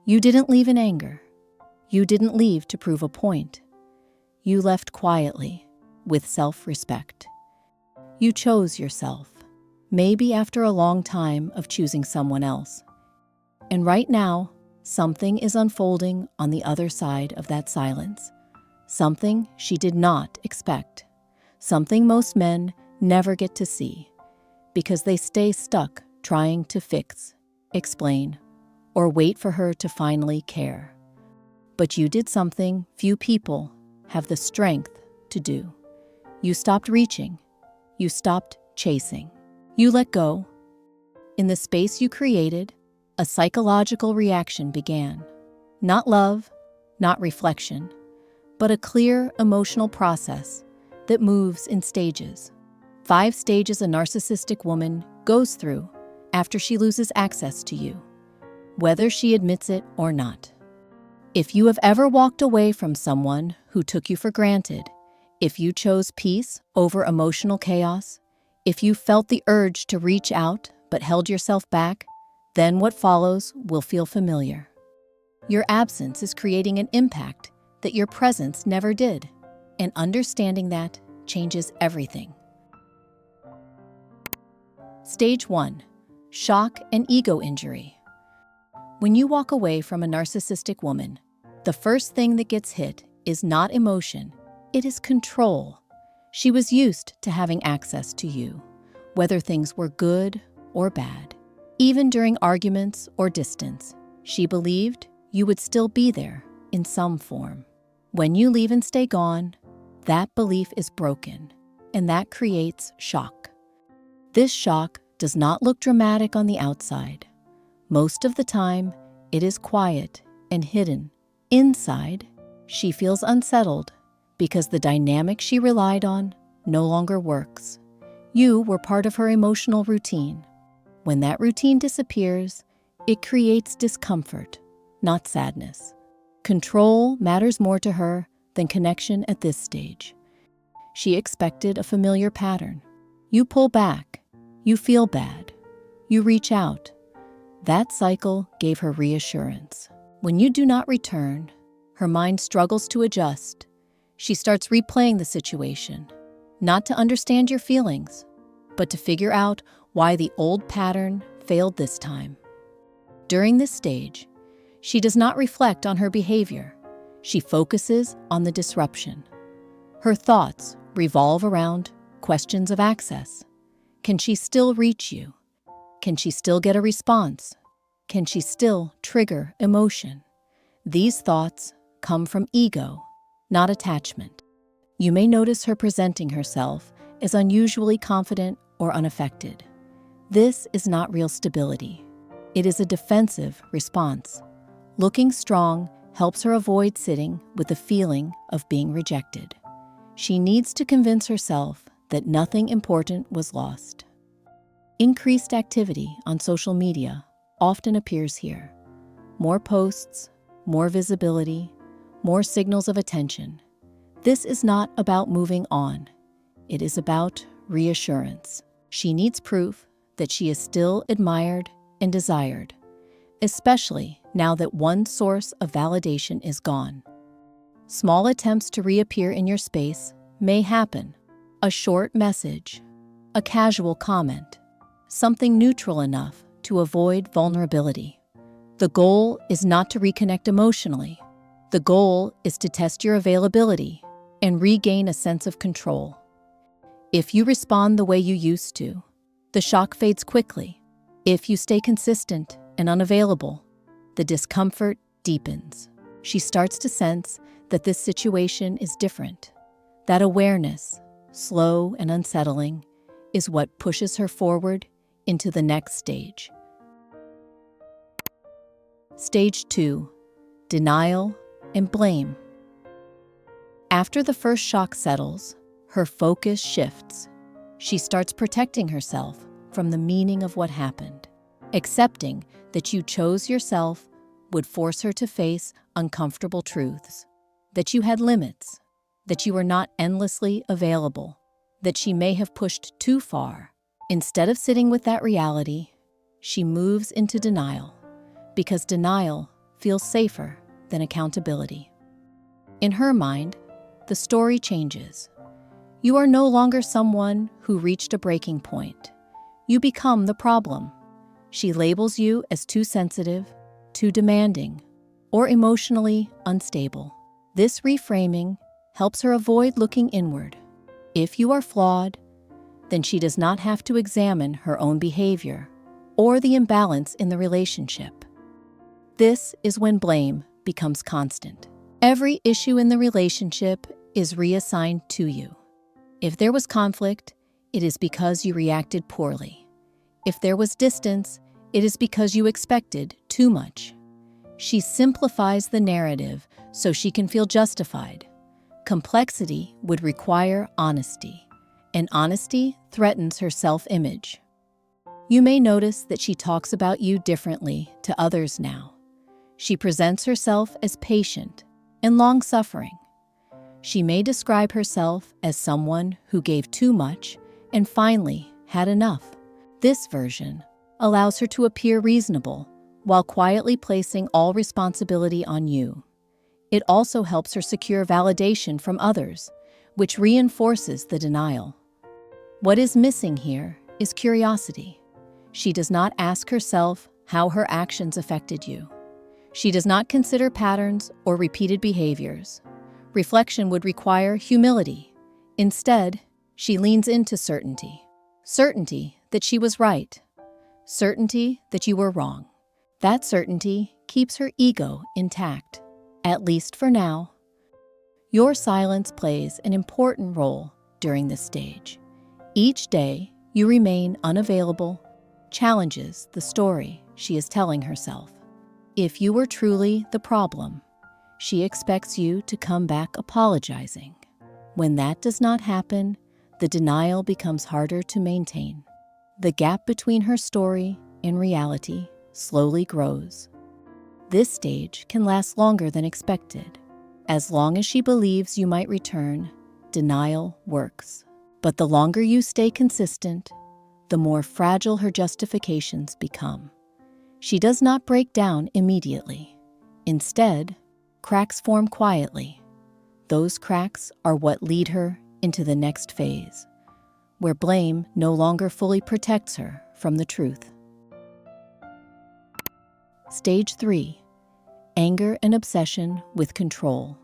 You didn't leave in anger. You didn't leave to prove a point. You left quietly, with self-respect. You chose yourself, maybe after a long time of choosing someone else. And right now, something is unfolding on the other side of that silence. Something she did not expect. Something most men never get to see, because they stay stuck trying to fix, explain, or wait for her to finally care. But you did something few people have the strength to do. You stopped reaching. You stopped chasing. You let go. In the space you created, a psychological reaction began. Not love, not reflection, but a clear emotional process that moves in stages. 5 stages a narcissistic woman goes through after she loses access to you, whether she admits it or not. If you have ever walked away from someone who took you for granted, if you chose peace over emotional chaos, if you felt the urge to reach out but held yourself back, then what follows will feel familiar. Your absence is creating an impact that your presence never did, and understanding that changes everything. Stage 1. Shock and ego injury. When you walk away from a narcissistic woman, the first thing that gets hit is not emotion, it is control. She was used to having access to you, whether things were good or bad. Even during arguments or distance, she believed you would still be there in some form. When you leave and stay gone, that belief is broken, and that creates shock. This shock does not look dramatic on the outside. Most of the time, it is quiet and hidden. Inside, she feels unsettled because the dynamic she relied on no longer works. You were part of her emotional routine. When that routine disappears, it creates discomfort, not sadness. Control matters more to her than connection at this stage. She expected a familiar pattern. You pull back. You feel bad. You reach out. That cycle gave her reassurance. When you do not return, her mind struggles to adjust. She starts replaying the situation, not to understand your feelings, but to figure out why the old pattern failed this time. During this stage, she does not reflect on her behavior. She focuses on the disruption. Her thoughts revolve around questions of access. Can she still reach you? Can she still get a response? Can she still trigger emotion? These thoughts come from ego, not attachment. You may notice her presenting herself as unusually confident or unaffected. This is not real stability. It is a defensive response. Looking strong helps her avoid sitting with the feeling of being rejected. She needs to convince herself that nothing important was lost. Increased activity on social media often appears here. More posts, more visibility, more signals of attention. This is not about moving on. It is about reassurance. She needs proof that she is still admired and desired, especially now that one source of validation is gone. Small attempts to reappear in your space may happen. A short message, a casual comment, something neutral enough to avoid vulnerability. The goal is not to reconnect emotionally. The goal is to test your availability and regain a sense of control. If you respond the way you used to, the shock fades quickly. If you stay consistent and unavailable, the discomfort deepens. She starts to sense that this situation is different. That awareness, slow and unsettling, is what pushes her forward into the next stage. Stage 2. Denial and blame. After the first shock settles, her focus shifts. She starts protecting herself from the meaning of what happened. Accepting that you chose yourself would force her to face uncomfortable truths. That you had limits. That you were not endlessly available. That she may have pushed too far. Instead of sitting with that reality, she moves into denial. Because denial feels safer than accountability. In her mind, the story changes. You are no longer someone who reached a breaking point. You become the problem. She labels you as too sensitive, too demanding, or emotionally unstable. This reframing helps her avoid looking inward. If you are flawed, then she does not have to examine her own behavior or the imbalance in the relationship. This is when blame becomes constant. Every issue in the relationship is reassigned to you. If there was conflict, it is because you reacted poorly. If there was distance, it is because you expected too much. She simplifies the narrative so she can feel justified. Complexity would require honesty, and honesty threatens her self-image. You may notice that she talks about you differently to others now. She presents herself as patient and long-suffering. She may describe herself as someone who gave too much and finally had enough. This version allows her to appear reasonable while quietly placing all responsibility on you. It also helps her secure validation from others, which reinforces the denial. What is missing here is curiosity. She does not ask herself how her actions affected you. She does not consider patterns or repeated behaviors. Reflection would require humility. Instead, she leans into certainty. Certainty that she was right. Certainty that you were wrong. That certainty keeps her ego intact, at least for now. Your silence plays an important role during this stage. Each day you remain unavailable challenges the story she is telling herself. If you were truly the problem, she expects you to come back apologizing. When that does not happen, the denial becomes harder to maintain. The gap between her story and reality slowly grows. This stage can last longer than expected. As long as she believes you might return, denial works. But the longer you stay consistent, the more fragile her justifications become. She does not break down immediately. Instead, cracks form quietly. Those cracks are what lead her into the next phase, where blame no longer fully protects her from the truth. Stage 3. Anger and obsession with control.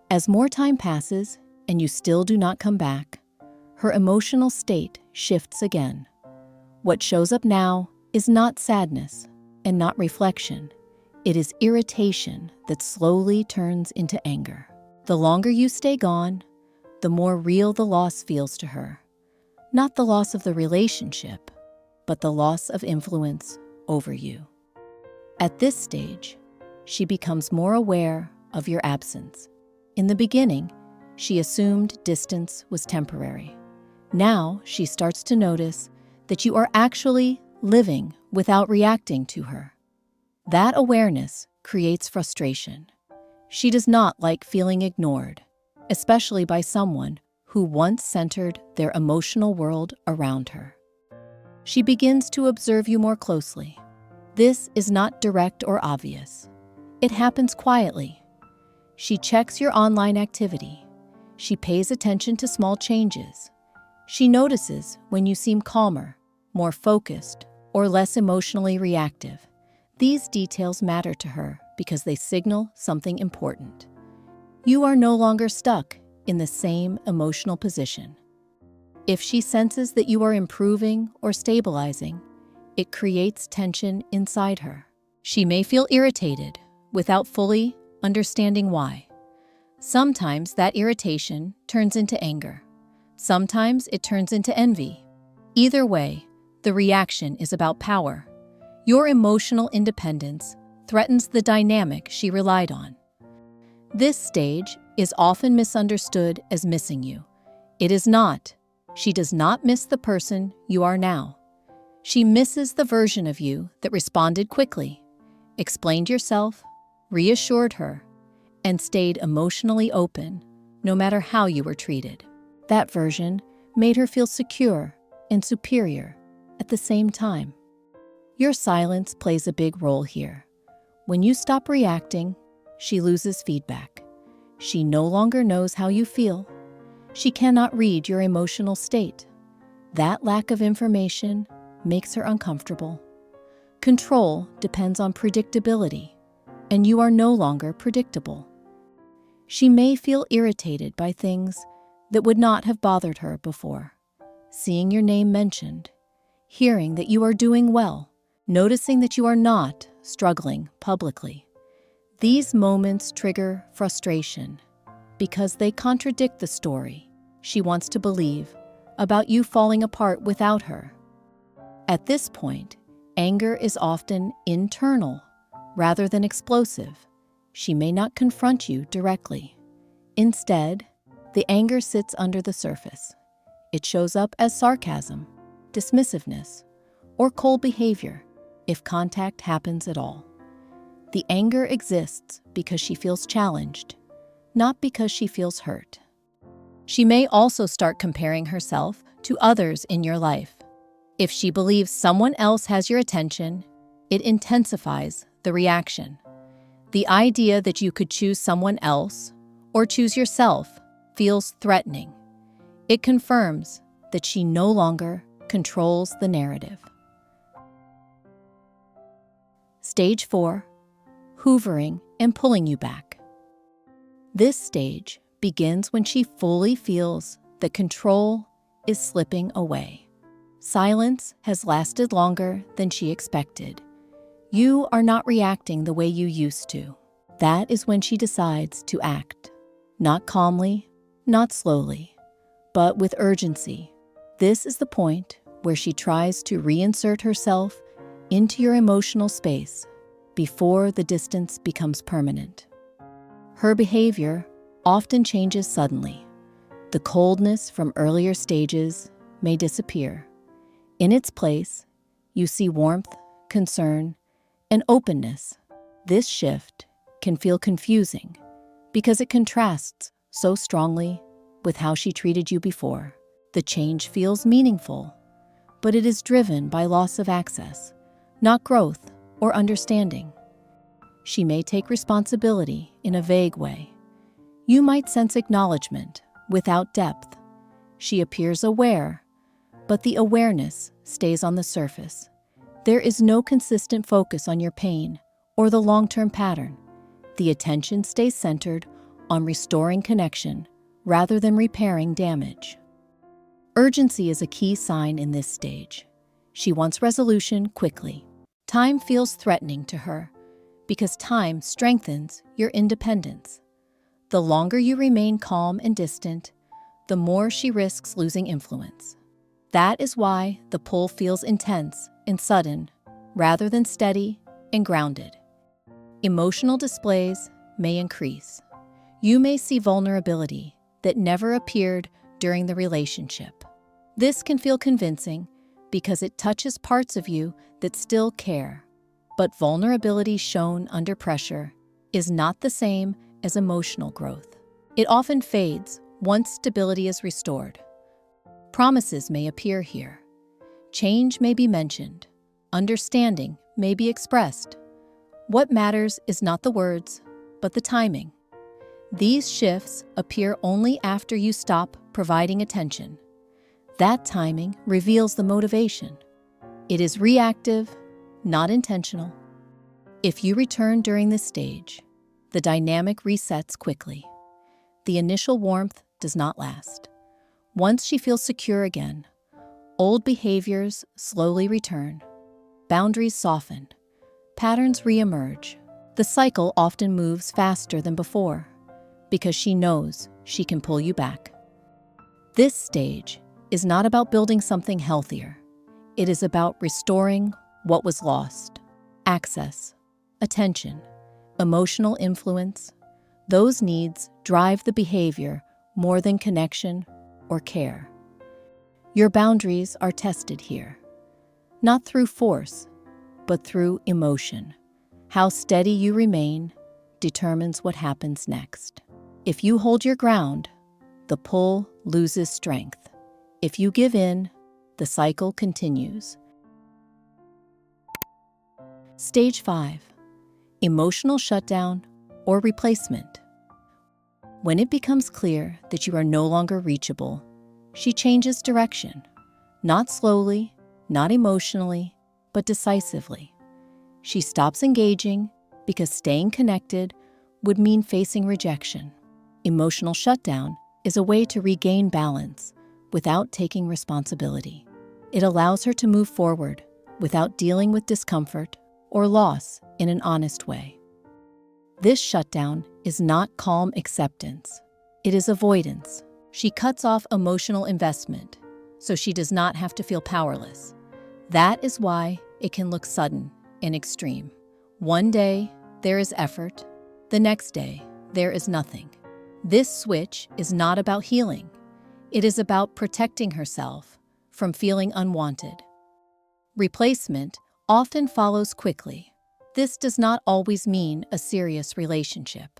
As more time passes and you still do not come back, her emotional state shifts again. What shows up now is not sadness and not reflection. It is irritation that slowly turns into anger. The longer you stay gone, the more real the loss feels to her. Not the loss of the relationship, but the loss of influence over you. At this stage, she becomes more aware of your absence. In the beginning, she assumed distance was temporary. Now she starts to notice that you are actually living without reacting to her. That awareness creates frustration. She does not like feeling ignored, especially by someone who once centered their emotional world around her. She begins to observe you more closely. This is not direct or obvious. It happens quietly. She checks your online activity. She pays attention to small changes. She notices when you seem calmer, more focused, or less emotionally reactive. These details matter to her because they signal something important. You are no longer stuck in the same emotional position. If she senses that you are improving or stabilizing, it creates tension inside her. She may feel irritated without fully understanding why. Sometimes that irritation turns into anger. Sometimes it turns into envy. Either way, the reaction is about power. Your emotional independence threatens the dynamic she relied on. This stage is often misunderstood as missing you. It is not. She does not miss the person you are now. She misses the version of you that responded quickly, explained yourself, reassured her, and stayed emotionally open no matter how you were treated. That version made her feel secure and superior at the same time. Your silence plays a big role here. When you stop reacting, she loses feedback. She no longer knows how you feel. She cannot read your emotional state. That lack of information makes her uncomfortable. Control depends on predictability, and you are no longer predictable. She may feel irritated by things that would not have bothered her before. Seeing your name mentioned, hearing that you are doing well, noticing that you are not struggling publicly. These moments trigger frustration because they contradict the story she wants to believe about you falling apart without her. At this point, anger is often internal rather than explosive. She may not confront you directly. Instead, the anger sits under the surface. It shows up as sarcasm, dismissiveness, or cold behavior if contact happens at all. The anger exists because she feels challenged, not because she feels hurt. She may also start comparing herself to others in your life. If she believes someone else has your attention, it intensifies the reaction. The idea that you could choose someone else or choose yourself feels threatening. It confirms that she no longer controls the narrative. Stage 4. Hoovering and pulling you back. This stage begins when she fully feels that control is slipping away. Silence has lasted longer than she expected. You are not reacting the way you used to. That is when she decides to act. Not calmly, not slowly, but with urgency. This is the point where she tries to reinsert herself into your emotional space before the distance becomes permanent. Her behavior often changes suddenly. The coldness from earlier stages may disappear. In its place, you see warmth, concern, and openness. This shift can feel confusing because it contrasts so strongly with how she treated you before. The change feels meaningful, but it is driven by loss of access, not growth or understanding. She may take responsibility in a vague way. You might sense acknowledgement without depth. She appears aware, but the awareness stays on the surface. There is no consistent focus on your pain or the long-term pattern. The attention stays centered on restoring connection rather than repairing damage. Urgency is a key sign in this stage. She wants resolution quickly. Time feels threatening to her because time strengthens your independence. The longer you remain calm and distant, the more she risks losing influence. That is why the pull feels intense and sudden, rather than steady and grounded. Emotional displays may increase. You may see vulnerability that never appeared during the relationship. This can feel convincing because it touches parts of you that still care. But vulnerability shown under pressure is not the same as emotional growth. It often fades once stability is restored. Promises may appear here. Change may be mentioned. Understanding may be expressed. What matters is not the words, but the timing. These shifts appear only after you stop providing attention. That timing reveals the motivation. It is reactive, not intentional. If you return during this stage, the dynamic resets quickly. The initial warmth does not last. Once she feels secure again, old behaviors slowly return. Boundaries soften. Patterns reemerge. The cycle often moves faster than before because she knows she can pull you back. This stage is not about building something healthier. It is about restoring what was lost. Access, attention, emotional influence. Those needs drive the behavior more than connection or care. Your boundaries are tested here, not through force, but through emotion. How steady you remain determines what happens next. If you hold your ground, the pull loses strength. If you give in, the cycle continues. Stage 5. emotional shutdown, or replacement. When it becomes clear that you are no longer reachable, she changes direction, not slowly, not emotionally, but decisively. She stops engaging because staying connected would mean facing rejection. Emotional shutdown is a way to regain balance without taking responsibility. It allows her to move forward without dealing with discomfort or loss in an honest way. This shutdown is not calm acceptance. It is avoidance. She cuts off emotional investment so she does not have to feel powerless. That is why it can look sudden and extreme. One day, there is effort. The next day, there is nothing. This switch is not about healing. It is about protecting herself from feeling unwanted. Replacement often follows quickly. This does not always mean a serious relationship.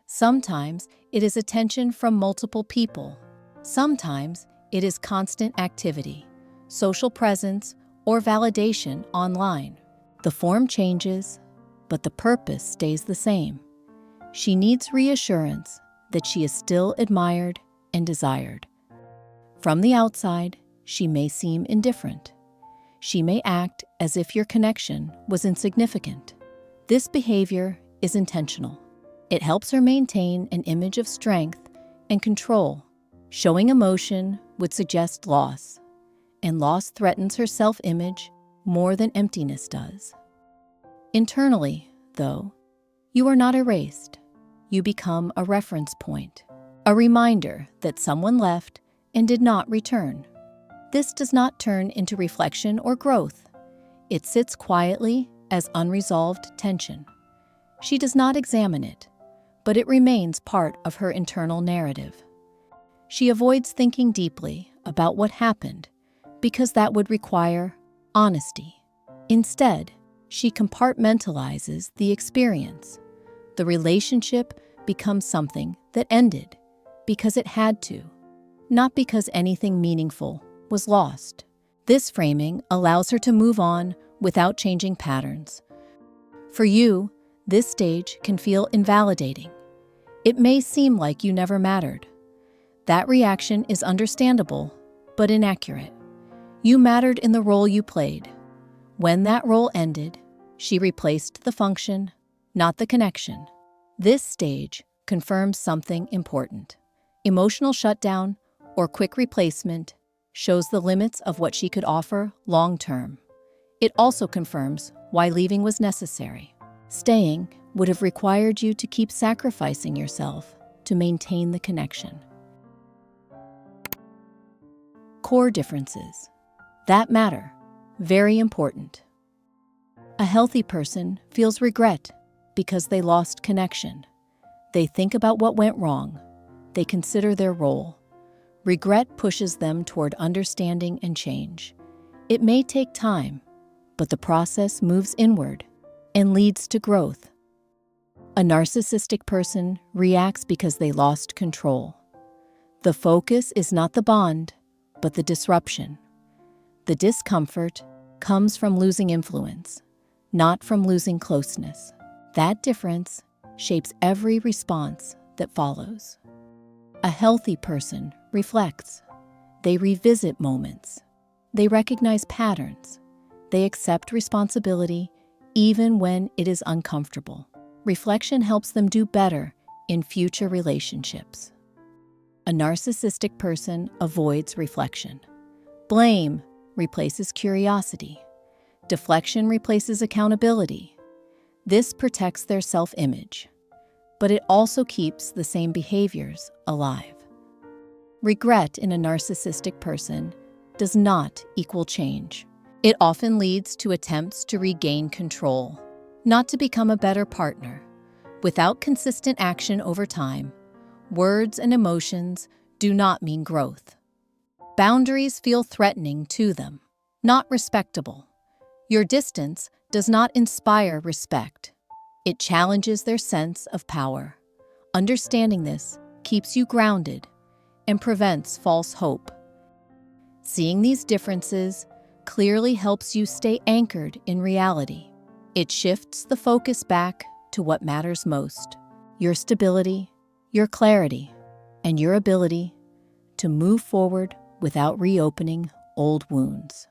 Sometimes it is attention from multiple people. Sometimes it is constant activity, social presence, or validation online. The form changes, but the purpose stays the same. She needs reassurance that she is still admired and desired. From the outside, she may seem indifferent. She may act as if your connection was insignificant. This behavior is intentional. It helps her maintain an image of strength and control. Showing emotion would suggest loss, and loss threatens her self-image more than emptiness does. Internally, though, you are not erased. You become a reference point, a reminder that someone left and did not return. This does not turn into reflection or growth. It sits quietly as unresolved tension. She does not examine it, but it remains part of her internal narrative. She avoids thinking deeply about what happened because that would require honesty. Instead, she compartmentalizes the experience. The relationship becomes something that ended because it had to, not because anything meaningful was lost. This framing allows her to move on without changing patterns. For you, this stage can feel invalidating. It may seem like you never mattered. That reaction is understandable, but inaccurate. You mattered in the role you played. When that role ended, she replaced the function, not the connection. This stage confirms something important. Emotional shutdown or quick replacement shows the limits of what she could offer long-term. It also confirms why leaving was necessary. Staying would have required you to keep sacrificing yourself to maintain the connection. Core differences that matter. Very important. A healthy person feels regret because they lost connection. They think about what went wrong. They consider their role. Regret pushes them toward understanding and change. It may take time, but the process moves inward and leads to growth. A narcissistic person reacts because they lost control. The focus is not the bond, but the disruption. The discomfort comes from losing influence, not from losing closeness. That difference shapes every response that follows. A healthy person reflects. They revisit moments. They recognize patterns. They accept responsibility even when it is uncomfortable. Reflection helps them do better in future relationships. A narcissistic person avoids reflection. Blame replaces curiosity. Deflection replaces accountability. This protects their self-image, but it also keeps the same behaviors alive. Regret in a narcissistic person does not equal change. It often leads to attempts to regain control, not to become a better partner. Without consistent action over time, words and emotions do not mean growth. Boundaries feel threatening to them, not respectable. Your distance does not inspire respect. It challenges their sense of power. Understanding this keeps you grounded and prevents false hope. Seeing these differences clearly helps you stay anchored in reality. It shifts the focus back to what matters most: your stability, your clarity, and your ability to move forward without reopening old wounds.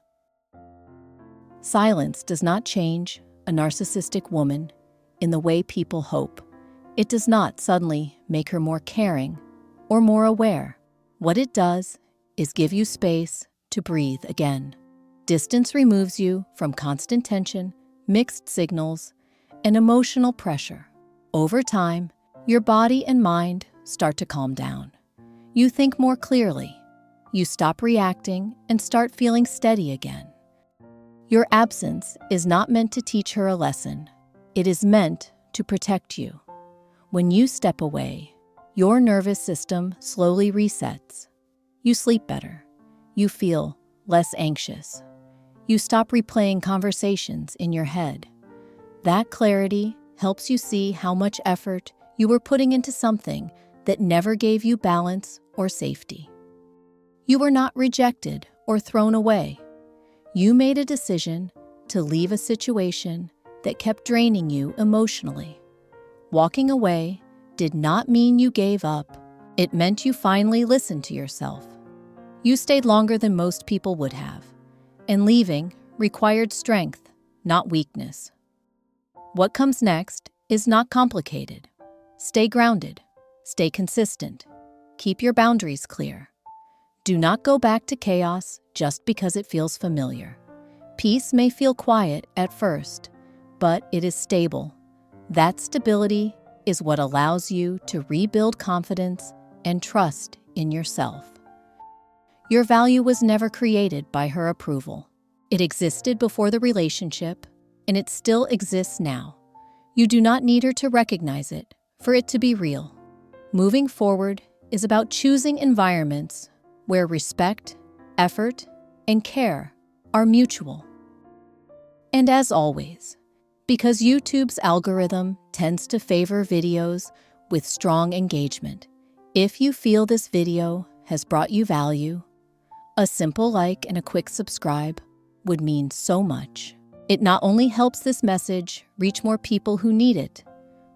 Silence does not change a narcissistic woman in the way people hope. It does not suddenly make her more caring or more aware. What it does is give you space to breathe again. Distance removes you from constant tension, mixed signals, and emotional pressure. Over time, your body and mind start to calm down. You think more clearly. You stop reacting and start feeling steady again. Your absence is not meant to teach her a lesson. It is meant to protect you. When you step away, your nervous system slowly resets. You sleep better. You feel less anxious. You stop replaying conversations in your head. That clarity helps you see how much effort you were putting into something that never gave you balance or safety. You were not rejected or thrown away. You made a decision to leave a situation that kept draining you emotionally. Walking away did not mean you gave up. It meant you finally listened to yourself. You stayed longer than most people would have, and leaving required strength, not weakness. What comes next is not complicated. Stay grounded. Stay consistent. Keep your boundaries clear. Do not go back to chaos just because it feels familiar. Peace may feel quiet at first, but it is stable. That stability is what allows you to rebuild confidence and trust in yourself. Your value was never created by her approval. It existed before the relationship, and it still exists now. You do not need her to recognize it for it to be real. Moving forward is about choosing environments where respect, effort, and care are mutual. And as always, because YouTube's algorithm tends to favor videos with strong engagement, if you feel this video has brought you value, a simple like and a quick subscribe would mean so much. It not only helps this message reach more people who need it,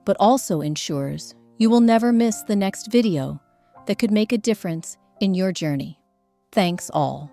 but also ensures you will never miss the next video that could make a difference in your journey. Thanks all.